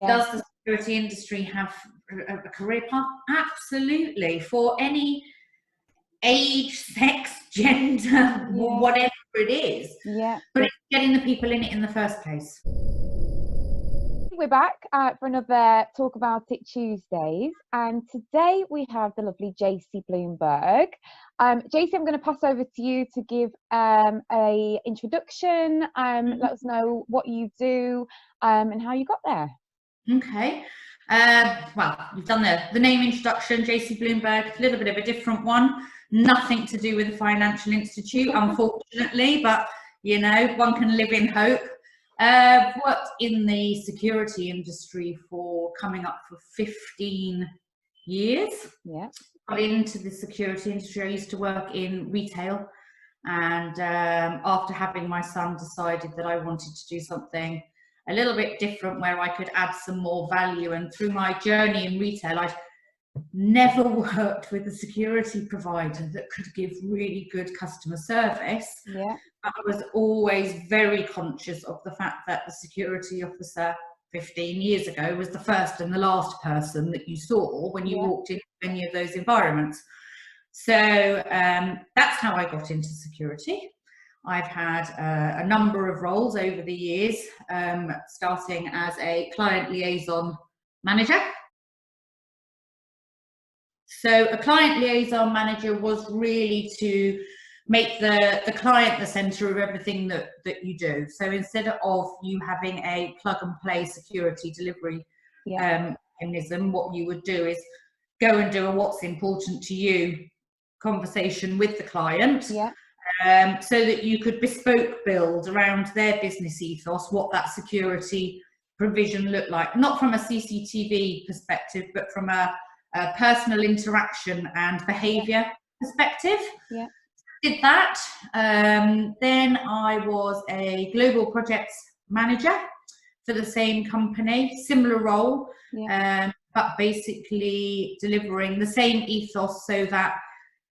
Yeah. Does the security industry have a career path? Absolutely. For any age, sex, gender, whatever it is. Yeah. But it's getting the people in it in the first place. We're back for another Talk About It Tuesdays, and today we have the lovely Jacey Bloomberg. Jacey, I'm going to pass over to you to give a introduction, let us know what you do and how you got there. Okay. Well, you've done the name introduction, Jacey Bloomberg, a little bit of a different one. Nothing to do with a financial institute, unfortunately, but you know, one can live in hope. Worked in the security industry for coming up for 15 years. Yeah. Got into the security industry. I used to work in retail, and after having my son, decided that I wanted to do something a little bit different where I could add some more value. And through my journey in retail, I'd never worked with a security provider that could give really good customer service. Yeah. I was always very conscious of the fact that the security officer 15 years ago was the first and the last person that you saw when you walked into any of those environments. So that's how I got into security. I've had a number of roles over the years, starting as a client liaison manager. So a client liaison manager was really to make the client the center of everything that you do. So instead of you having a plug and play security delivery mechanism, what you would do is go and do a what's important to you conversation with the client, so that you could bespoke build around their business ethos what that security provision looked like, not from a CCTV perspective, but from a personal interaction and behavior perspective. Yeah. Did that. Then I was a global projects manager for the same company, similar role, but basically delivering the same ethos, so that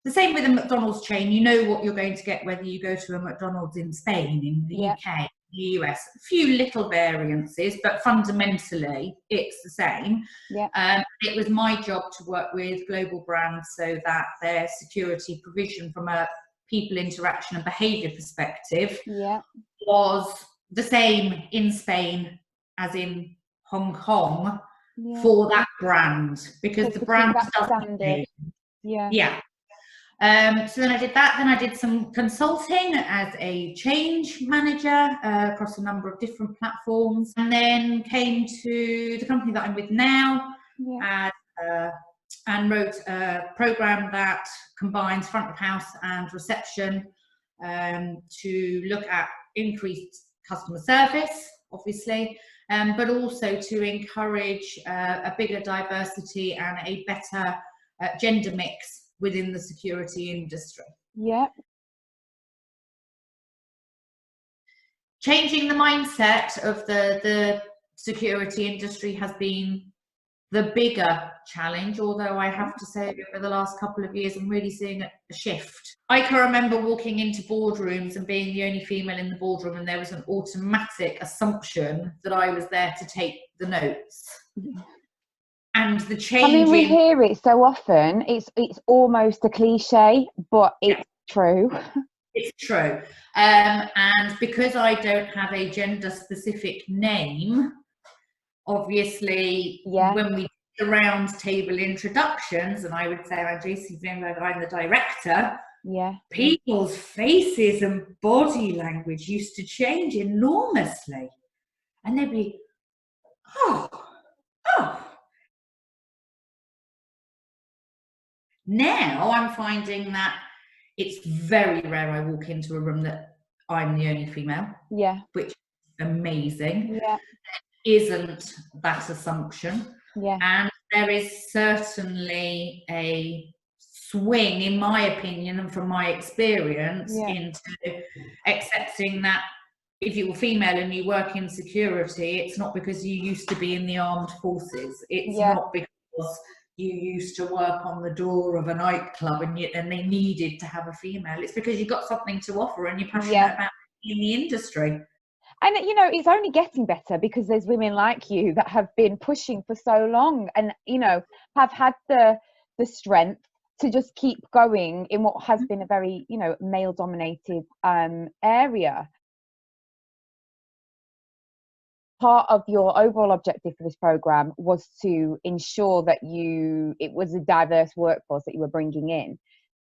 the same with a McDonald's chain, you know what you're going to get whether you go to a McDonald's in Spain, in the UK, the US. A few little variances, but fundamentally it's the same. It was my job to work with global brands so that their security provision from a people interaction and behavior perspective was the same in Spain as in Hong Kong for that brand, because the brand doesn't change. So then I did that. Then I did some consulting as a change manager across a number of different platforms, and then came to the company that I'm with now and wrote a program that combines front of house and reception to look at increased customer service, obviously, but also to encourage a bigger diversity and a better gender mix within the security industry. Changing the mindset of the security industry has been the bigger challenge, although I have to say over the last couple of years I'm really seeing a shift. I can remember walking into boardrooms and being the only female in the boardroom, and there was an automatic assumption that I was there to take the notes. And the change. I mean, we hear it so often. It's almost a cliche, but it's true. It's true. And because I don't have a gender specific name, obviously, when we did the round table introductions, and I would say I'm Jacey Bloomberg, I'm the director. People's faces and body language used to change enormously, and they'd be, oh. Now I'm finding that it's very rare I walk into a room that I'm the only female, which is amazing. Isn't that assumption? And there is certainly a swing, in my opinion and from my experience, into accepting that if you're female and you work in security, it's not because you used to be in the armed forces. It's not because you used to work on the door of a nightclub and they needed to have a female. It's because you've got something to offer and you're passionate about in the industry. And you know, it's only getting better because there's women like you that have been pushing for so long, and you know, have had the strength to just keep going in what has been a very, you know, male dominated area. Part of your overall objective for this program was to ensure that it was a diverse workforce that you were bringing in.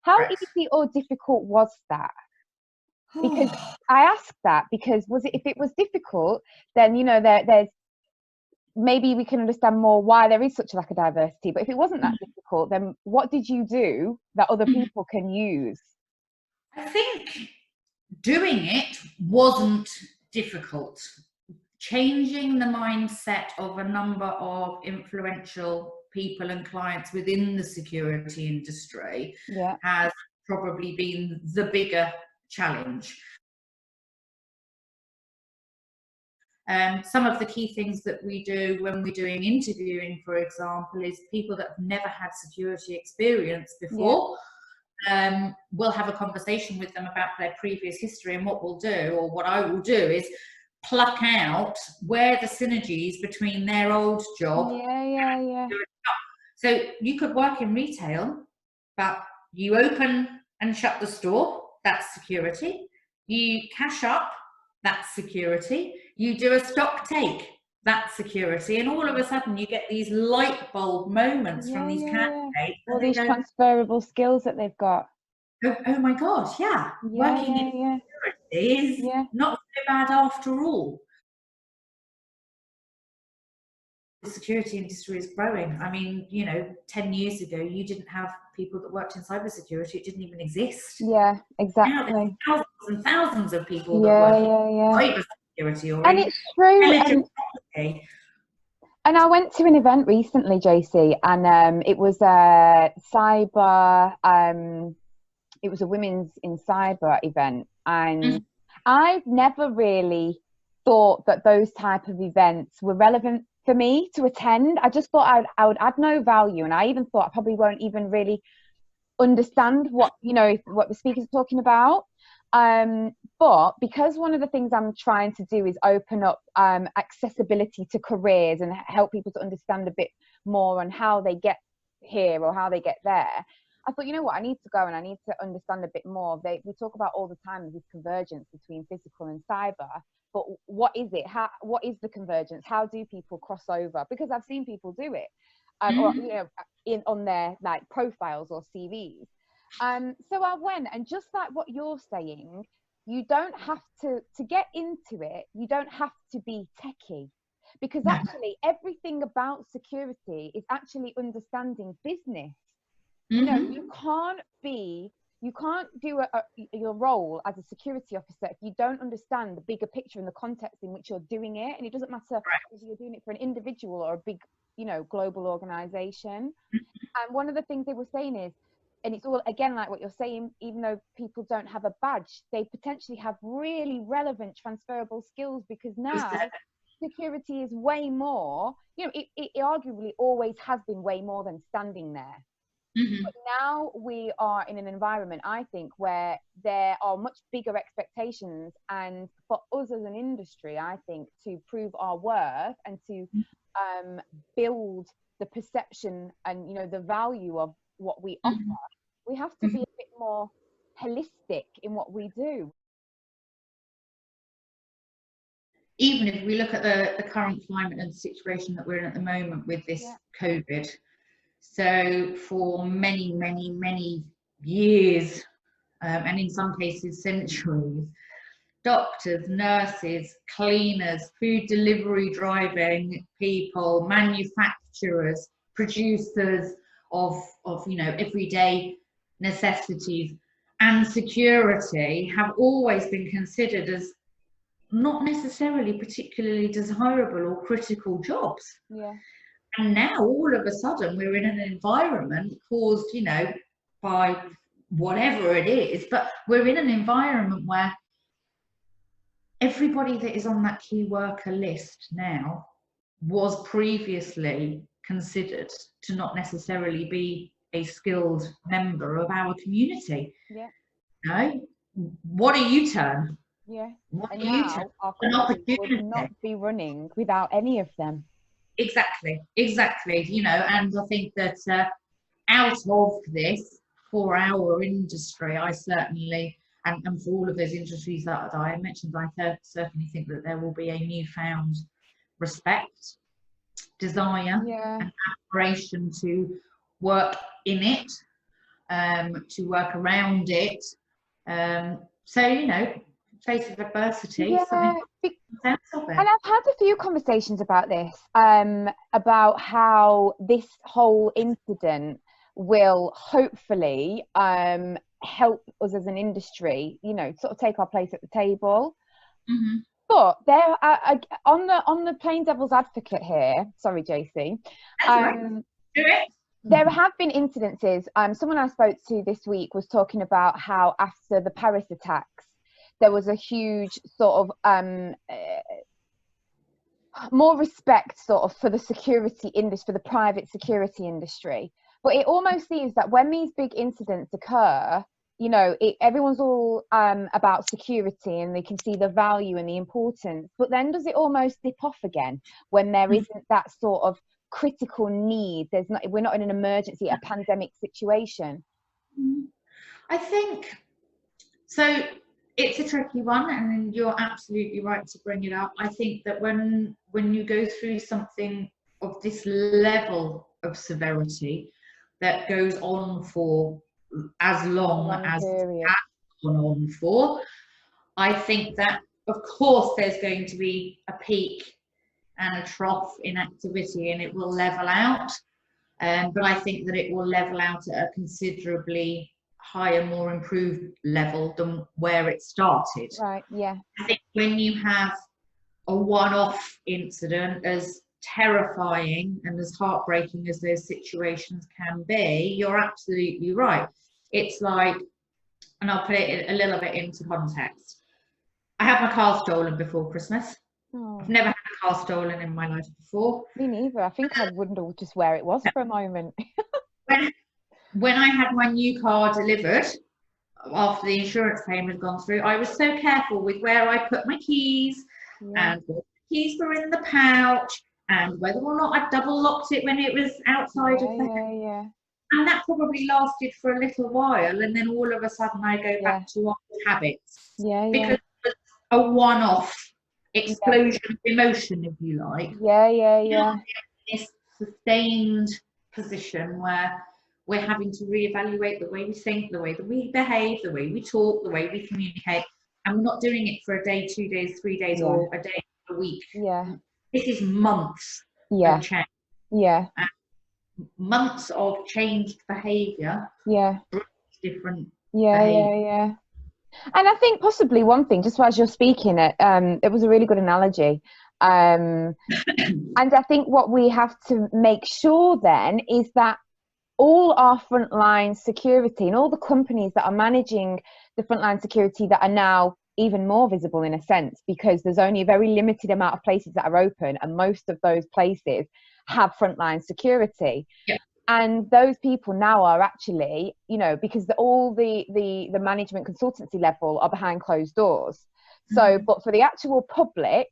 How easy or difficult was that? Because I asked that because if it was difficult, then you know there's maybe we can understand more why there is such a lack of diversity. But if it wasn't that difficult, then what did you do that other people can use? I think doing it wasn't difficult. Changing the mindset of a number of influential people and clients within the security industry has probably been the bigger challenge. Some of the key things that we do when we're doing interviewing, for example, is people that have never had security experience before. We'll have a conversation with them about their previous history, and what we'll do, or what I will do, is pluck out where the synergies between their old job. So you could work in retail, but you open and shut the store, that's security. You cash up, that's security. You do a stock take, that's security. And all of a sudden you get these light bulb moments from these candidates. All these transferable skills that they've got. Oh my God, working in security is not so bad after all. The security industry is growing. I mean, you know, 10 years ago, you didn't have people that worked in cybersecurity. It didn't even exist. Yeah, exactly. Now there's thousands and thousands of people that work in cybersecurity or and it's true. And I went to an event recently, Jacey, and it was a cyber, it was a women's in cyber event, and I've never really thought that those type of events were relevant for me to attend. I just thought I would add no value, and I even thought I probably won't even really understand what, you know, what the speakers are talking about. But because one of the things I'm trying to do is open up accessibility to careers and help people to understand a bit more on how they get here or how they get there, I thought, you know what, I need to go and I need to understand a bit more. We talk about all the time this convergence between physical and cyber, but what is it? What is the convergence? How do people cross over? Because I've seen people do it, or you know, on their like profiles or CVs. So I went, and just like what you're saying, you don't have to get into it. You don't have to be techie, because actually everything about security is actually understanding business. You know, you can't do your role as a security officer if you don't understand the bigger picture and the context in which you're doing it. And it doesn't matter whether you're doing it for an individual or a big, you know, global organization. And one of the things they were saying is, and it's all again like what you're saying, even though people don't have a badge, they potentially have really relevant transferable skills, because now security is way more, you know, it arguably always has been way more than standing there. But now we are in an environment, I think, where there are much bigger expectations, and for us as an industry, I think, to prove our worth and to build the perception and, you know, the value of what we offer, we have to be a bit more holistic in what we do. Even if we look at the current climate and situation that we're in at the moment with this COVID, so for many, many, many years, and in some cases centuries, doctors, nurses, cleaners, food delivery driving people, manufacturers, producers of you know, everyday necessities and security have always been considered as not necessarily particularly desirable or critical jobs. And now all of a sudden we're in an environment caused, you know, by whatever it is, but we're in an environment where everybody that is on that key worker list now was previously considered to not necessarily be a skilled member of our community. No? What a U-turn. Yeah. What And are you to now our an country would opportunity? not be running without any of them. Exactly, exactly. You know, and I think that out of this, for our industry, I certainly, and for all of those industries that I mentioned, I certainly think that there will be a newfound respect, desire, Yeah. and aspiration to work in it, to work around it. So, you know, face of adversity, something Yeah. sense of it. And I've had a few conversations about this, about how this whole incident will hopefully help us as an industry, you know, sort of take our place at the table. Mm-hmm. But there, on the plain devil's advocate here, sorry, Jacey, there have been incidences. Someone I spoke to this week was talking about how after the Paris attacks, there was a huge sort of more respect sort of for the security industry, for the private security industry. But it almost seems that when these big incidents occur, you know, everyone's all about security and they can see the value and the importance. But then does it almost dip off again when there isn't that sort of critical need? We're not in an emergency, a pandemic situation. I think so. It's a tricky one, and you're absolutely right to bring it up. I think that when you go through something of this level of severity that goes on for as long as it has gone on for, I think that of course there's going to be a peak and a trough in activity, and it will level out. But I think that it will level out at a considerably higher, more improved level than where it started. Right, yeah. I think when you have a one-off incident, as terrifying and as heartbreaking as those situations can be, you're absolutely right. It's like, and I'll put it a little bit into context. I had my car stolen before Christmas. Oh. I've never had a car stolen in my life before. Me neither. I think I wonder just where it was for a moment. When I had my new car delivered, after the insurance claim had gone through, I was so careful with where I put my keys, and whether the keys were in the pouch, and whether or not I double locked it when it was outside of the And that probably lasted for a little while, and then all of a sudden I go back to old habits. Because it's a one-off explosion of emotion, if you like. This sustained position where we're having to reevaluate the way we think, the way that we behave, the way we talk, the way we communicate, and we're not doing it for a day, 2 days, 3 days, or a day, a week. This is months of change. Months of changed behaviour. Different behaviour. And I think possibly one thing, just as you're speaking, it was a really good analogy. And I think what we have to make sure then is that all our frontline security and all the companies that are managing the frontline security that are now even more visible in a sense, because there's only a very limited amount of places that are open, and most of those places have frontline security. And those people now are actually, you know, because all the management consultancy level are behind closed doors. So, but for the actual public,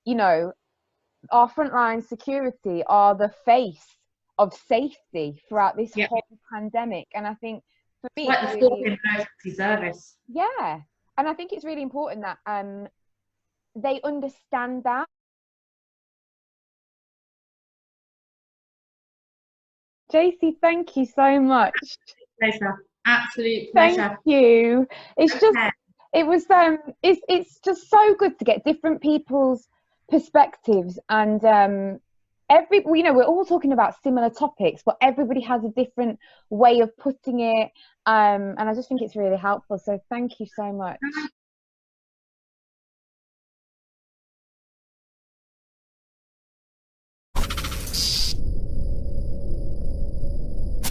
you know, our frontline security are the face of safety throughout this whole pandemic. And I think for me, it's like the fourth emergency service. And I think it's really important that they understand that. Jacey, thank you so much. Pleasure. Absolute pleasure. Thank you. It's just, it was, it's just so good to get different people's perspectives, and you know, we're all talking about similar topics, but everybody has a different way of putting it, and I just think it's really helpful. So thank you so much.